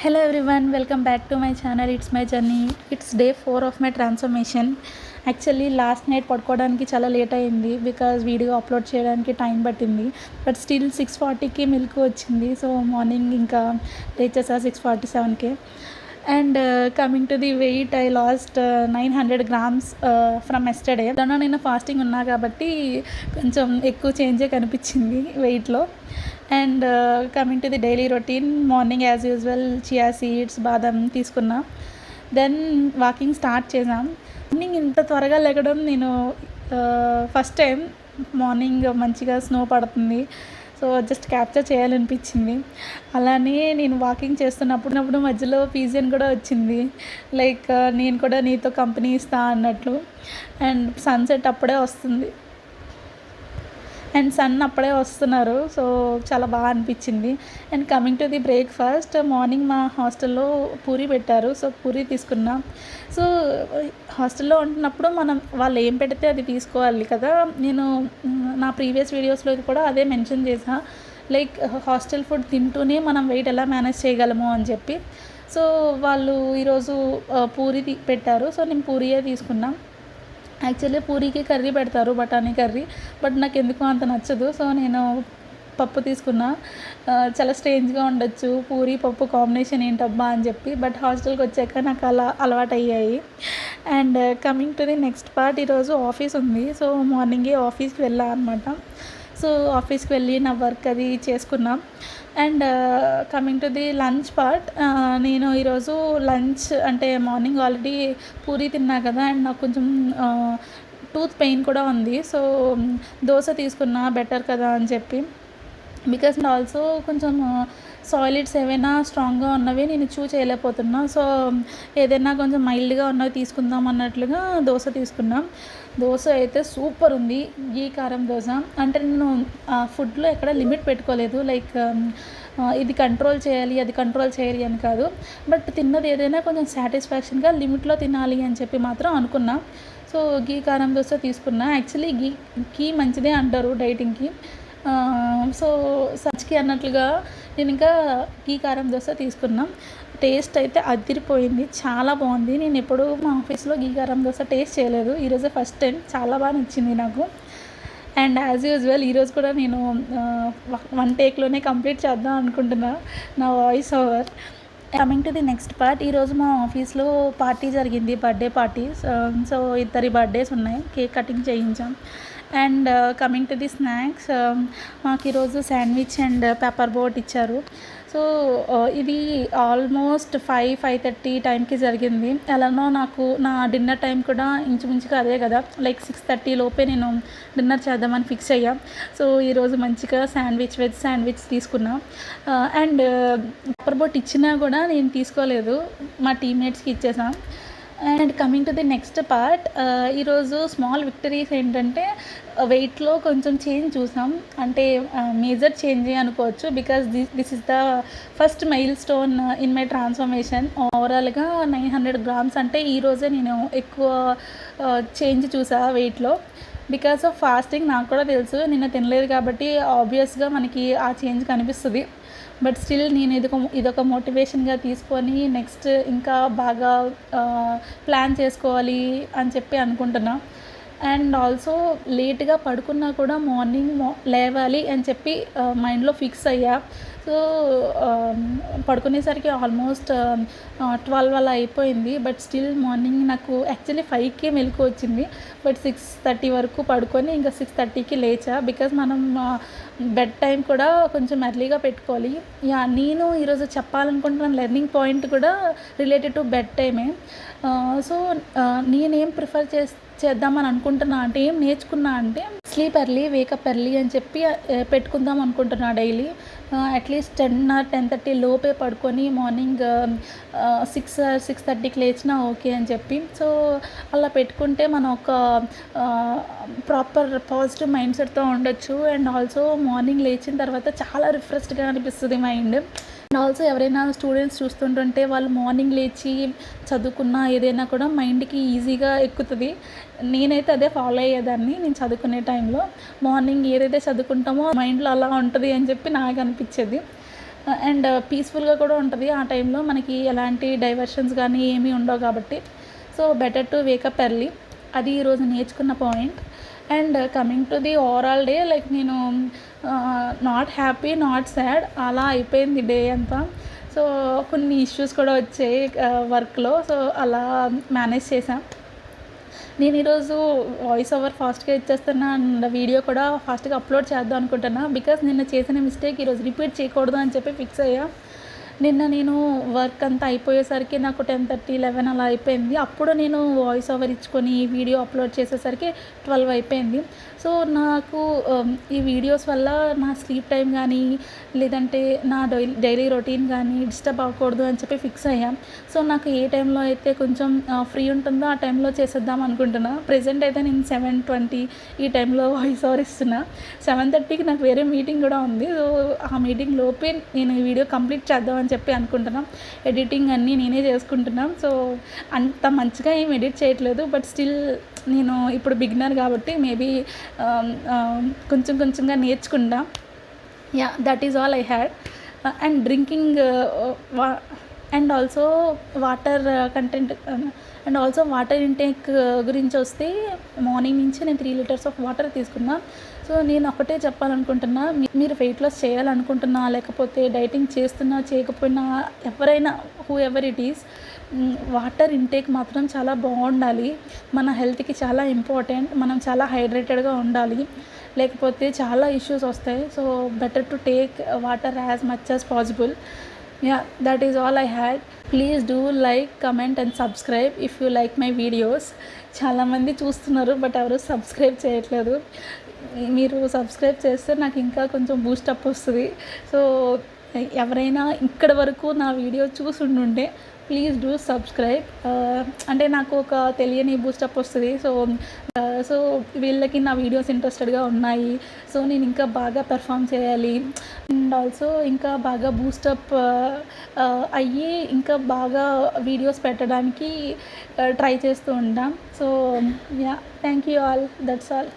Hello everyone, welcome back to my channel. It's my journey. It's day 4 of my transformation. Actually last night పడుకోవడానికి చాలా late అయింది because video upload చేయడానికి time పట్టింది. But still 6:40కి milk వచ్చింది. So morning ఇంకా లేచేసా 6:47కి. And coming to the weight, I lost 900 grams from yesterday. దాని నేను ఫాస్టింగ్ ఉన్నా కాబట్టి కొంచెం ఎక్కువ చేంజే కనిపించింది వెయిట్లో. And coming to the daily routine, morning as usual chia seeds, బాదం తీసుకున్నా. దెన్ వాకింగ్ స్టార్ట్ చేసాం. మార్నింగ్ ఇంత త్వరగా లెగడం నేను ఫస్ట్ టైం. మార్నింగ్ మంచిగా స్నో పడుతుంది, సో జస్ట్ క్యాప్చర్ చేయాలనిపించింది. అలానే నేను వాకింగ్ చేస్తున్నప్పుడు మధ్యలో పీజియన్ కూడా వచ్చింది, లైక్ నేను కూడా నీతో కంపెనీ ఇస్తా అన్నట్లు. అండ్ సన్సెట్ అప్పుడే వస్తుంది అండ్ సన్ అప్పుడే వస్తున్నారు, సో చాలా బాగా అనిపించింది. And coming to the breakfast, morning మా హాస్టల్లో పూరి పెట్టారు, సో పూరి తీసుకున్నా. సో హాస్టల్లో ఉంటున్నప్పుడు మనం వాళ్ళు ఏం పెడితే అది తీసుకోవాలి కదా. నేను నా ప్రీవియస్ వీడియోస్లో కూడా అదే మెన్షన్ చేసా, లైక్ హాస్టల్ ఫుడ్ తింటూనే మనం వెయిట్ ఎలా మేనేజ్ చేయగలము అని చెప్పి. సో వాళ్ళు ఈరోజు పూరి పెట్టారు, సో నేను పూరియే తీసుకున్నా. యాక్చువల్లీ పూరీకి కర్రీ పెడతారు, బఠానీ కర్రీ, బట్ నాకు ఎందుకో అంత నచ్చదు. సో నేను పప్పు తీసుకున్నా. చాలా స్ట్రేంజ్గా ఉండొచ్చు పూరీ పప్పు కాంబినేషన్ ఏంటబ్బా అని చెప్పి, బట్ హాస్టల్కి వచ్చాక నాకు అలా అలవాటు అయ్యాయి. And coming to the next part, ఈరోజు ఆఫీస్ ఉంది, సో మార్నింగే ఆఫీస్కి వెళ్ళా అనమాట. సో ఆఫీస్కి వెళ్ళి నా వర్క్ అది చేసుకున్నాం. And coming to the lunch part, నేను ఈరోజు లంచ్ అంటే మార్నింగ్ ఆల్రెడీ పూరీ తిన్నా కదా, అండ్ నాకు కొంచెం టూత్ పెయిన్ కూడా ఉంది. సో దోశ తీసుకున్నా బెటర్ కదా అని చెప్పి, బికాస్ ఆల్సో కొంచెం సాలిడ్స్ ఏవైనా స్ట్రాంగ్గా ఉన్నవి నేను చేయలేకపోతున్నా. సో ఏదైనా కొంచెం మైల్డ్గా ఉన్నవి తీసుకుందాం అన్నట్లుగా దోశ తీసుకున్నాం. దోశ అయితే సూపర్ ఉంది, గీ కారం దోశ. అంటే నేను ఫుడ్లో ఎక్కడ లిమిట్ పెట్టుకోలేదు, లైక్ ఇది కంట్రోల్ చేయాలి అది కంట్రోల్ చేయాలి అని కాదు, బట్ తిన్నది ఏదైనా కొంచెం సాటిస్ఫాక్షన్గా లిమిట్లో తినాలి అని చెప్పి మాత్రం అనుకున్నా. సో గీ కారం దోశ తీసుకున్నా. యాక్చువల్లీ గీ మంచిదే అంటారు డైటింగ్కి, సో సచ్కి అన్నట్లుగా నేను ఇంకా గీ కారం దోశ తీసుకున్నాం. టేస్ట్ అయితే అదిరిపోయింది, చాలా బాగుంది. నేను ఎప్పుడు మా ఆఫీస్లో గీ కారం దోశ టేస్ట్ చేయలేదు, ఈరోజే ఫస్ట్ టైం. చాలా బాగా నచ్చింది నాకు. అండ్ యాజ్ యూజువల్ ఈరోజు కూడా నేను 1 టేక్లోనే కంప్లీట్ చేద్దాం అనుకుంటున్నా నా voice over. Coming to the next part, ఈరోజు మా ఆఫీస్లో పార్టీ జరిగింది, బర్త్డే పార్టీ. సో 2 బర్త్డేస్ ఉన్నాయి, కేక్ కటింగ్ చేయించాం. And coming to the snacks, మాకు ఈరోజు శాండ్విచ్ అండ్ పెప్పర్ బోట్ ఇచ్చారు. సో ఇది ఆల్మోస్ట్ 5:30 టైంకి జరిగింది. ఎలానో నాకు నా డిన్నర్ టైం కూడా ఇంచుమించుగా అదే కదా, లైక్ 6:30 లోపే నేను డిన్నర్ చేద్దామని ఫిక్స్ అయ్యా. సో ఈరోజు మంచిగా వెజ్ శాండ్విచ్ తీసుకున్నా. అండ్ పెప్పర్ బోట్ ఇచ్చినా కూడా నేను తీసుకోలేదు, మా టీమ్మేట్స్కి ఇచ్చేసాం. And coming to the next part, ఈరోజు స్మాల్ విక్టరీస్ ఏంటంటే వెయిట్లో కొంచెం చేంజ్ చూసాం, అంటే మేజర్ చేంజ్ అనుకోవచ్చు, because this is the first mile stone in my transformation. ఓవరాల్గా 900 grams అంటే ఈరోజే నేను ఎక్కువ చేంజ్ చూసా వెయిట్లో. బికాస్ ఆఫ్ ఫాస్టింగ్ నాకు కూడా తెలుసు, నిన్న తినలేదు కాబట్టి ఆబ్వియస్గా మనకి ఆ చేంజ్ కనిపిస్తుంది. బట్ స్టిల్ నేను ఇదొక మోటివేషన్గా తీసుకొని నెక్స్ట్ ఇంకా బాగా ప్లాన్ చేసుకోవాలి అని చెప్పి అనుకుంటున్నా. అండ్ ఆల్సో లేట్గా పడుకున్నా కూడా మార్నింగ్ లేవాలి అని చెప్పి మైండ్లో ఫిక్స్ అయ్యా. సో పడుకునేసరికి ఆల్మోస్ట్ 12 అలా అయిపోయింది. బట్ స్టిల్ మార్నింగ్ నాకు యాక్చువల్లీ 5కే మెలకు వచ్చింది, బట్ 6:30 వరకు పడుకొని ఇంకా 6:30కి లేచా, బికాజ్ మనం బెడ్ టైం కూడా కొంచెం ఎర్లీగా పెట్టుకోవాలి. నేను ఈరోజు చెప్పాలనుకుంటున్న లెర్నింగ్ పాయింట్ కూడా రిలేటెడ్ టు బెడ్ టైమే. సో నేనేం ప్రిఫర్ చేద్దామని అనుకుంటున్నా అంటే, ఏం నేర్చుకున్నా అంటే, స్లీప్ ఎర్లీ వేకప్ ఎర్లీ అని చెప్పి పెట్టుకుందాం అనుకుంటున్నా డైలీ. అట్లీస్ట్ 10 or 10:30 లోపే పడుకొని మార్నింగ్ 6:30కి లేచినా ఓకే అని చెప్పి. సో అలా పెట్టుకుంటే మనం ఒక ప్రాపర్ పాజిటివ్ మైండ్ సెట్తో ఉండొచ్చు. అండ్ ఆల్సో మార్నింగ్ లేచిన తర్వాత చాలా రిఫ్రెష్డ్గా అనిపిస్తుంది మైండ్. అండ్ ఆల్సో ఎవరైనా స్టూడెంట్స్ చూస్తుంటుంటే వాళ్ళు మార్నింగ్ లేచి చదువుకున్న ఏదైనా కూడా మైండ్కి ఈజీగా ఎక్కుతుంది. నేనైతే అదే ఫాలో అయ్యేదాన్ని. నేను చదువుకునే టైంలో మార్నింగ్ ఏదైతే చదువుకుంటామో మైండ్లో అలా ఉంటుంది అని చెప్పి నాకు అనిపించేది. అండ్ పీస్ఫుల్గా కూడా ఉంటుంది. ఆ టైంలో మనకి ఎలాంటి డైవర్షన్స్ కానీ ఏమీ ఉండవు కాబట్టి. So better to wake up early. అది ఈరోజు నేర్చుకున్న point. And coming to the overall day, like నేను నాట్ హ్యాపీ, నాట్ సాడ్, అలా అయిపోయింది డే అంతా. సో కొన్ని ఇష్యూస్ కూడా వచ్చాయి వర్క్లో. సో అలా మేనేజ్ చేశాం. నేను ఈరోజు వాయిస్ ఓవర్ ఫాస్ట్గా ఇచ్చేస్తున్నా అండ్ వీడియో కూడా ఫాస్ట్గా అప్లోడ్ చేద్దాం అనుకుంటున్నా. బికాస్ నిన్న చేసిన మిస్టేక్ ఈరోజు రిపీట్ చేయకూడదు అని చెప్పి ఫిక్స్ అయ్యా. నిన్న నేను వర్క్ అంతా అయిపోయేసరికి నాకు 10:30, 11 అలా అయిపోయింది. అప్పుడు నేను వాయిస్ ఓవర్ ఇచ్చుకొని వీడియో అప్లోడ్ చేసేసరికి 12 అయిపోయింది. సో నాకు ఈ వీడియోస్ వల్ల నా స్లీప్ టైం కానీ లేదంటే నా డైలీ రొటీన్ కానీ డిస్టర్బ్ అవ్వకూడదు అని చెప్పి ఫిక్స్ అయ్యాం. సో నాకు ఏ టైంలో అయితే కొంచెం ఫ్రీ ఉంటుందో ఆ టైంలో చేసేద్దాం అనుకుంటున్నా. ప్రెజెంట్ అయితే నేను 7:20 ఈ టైంలో వాయిస్ ఓవర్ ఇస్తున్నా. 7:30కి నాకు వేరే మీటింగ్ కూడా ఉంది. సో ఆ మీటింగ్ లోపే నేను ఈ వీడియో కంప్లీట్ చేద్దామని చెప్పి అనుకుంటున్నాం. ఎడిటింగ్ అన్నీ నేనే చేసుకుంటున్నాం. సో అంత మంచిగా ఏం ఎడిట్ చేయట్లేదు. బట్ స్టిల్ నేను ఇప్పుడు బిగినర్ కాబట్టి మేబీ కొంచెం కొంచెంగా నేర్చుకుంటా. Yeah, that is all I had. And drinking and also water content and also water intake గురించి వస్తే మార్నింగ్ నుంచి నేను 3 లీటర్స్ ఆఫ్ వాటర్ తీసుకున్నా. సో నేను ఒకటే చెప్పాలనుకుంటున్నా, మీరు వెయిట్ లాస్ చేయాలనుకుంటున్నా లేకపోతే డైటింగ్ చేస్తున్నా చేయకపోయినా ఎవరైనా who ever it is, water intake మాత్రం చాలా బాగుండాలి. మన హెల్త్కి చాలా ఇంపార్టెంట్. మనం చాలా హైడ్రేటెడ్గా ఉండాలి, లేకపోతే చాలా ఇష్యూస్ వస్తాయి. So better to take water as much as possible. Yeah, that is all I had. Please do like, comment and subscribe if you like my videos. చాలామంది చూస్తున్నారు బట్ ఎవరు సబ్స్క్రైబ్ చేయట్లేదు. మీరు సబ్స్క్రైబ్ చేస్తే నాకు ఇంకా కొంచెం బూస్టప్ వస్తుంది. సో ఎవరైనా ఇక్కడ వరకు నా వీడియో చూసుండుంటే ప్లీజ్ డూ సబ్స్క్రైబ్. అంటే నాకు ఒక తెలియని బూస్టప్ వస్తుంది. సో వీళ్ళకి నా వీడియోస్ ఇంట్రెస్టెడ్గా ఉన్నాయి. సో నేను ఇంకా బాగా పెర్ఫామ్ చేయాలి అండ్ ఆల్సో ఇంకా బాగా బూస్టప్ అయ్యి ఇంకా బాగా వీడియోస్ పెట్టడానికి ట్రై చేస్తూ ఉంటాం. So yeah, thank you all. That's all.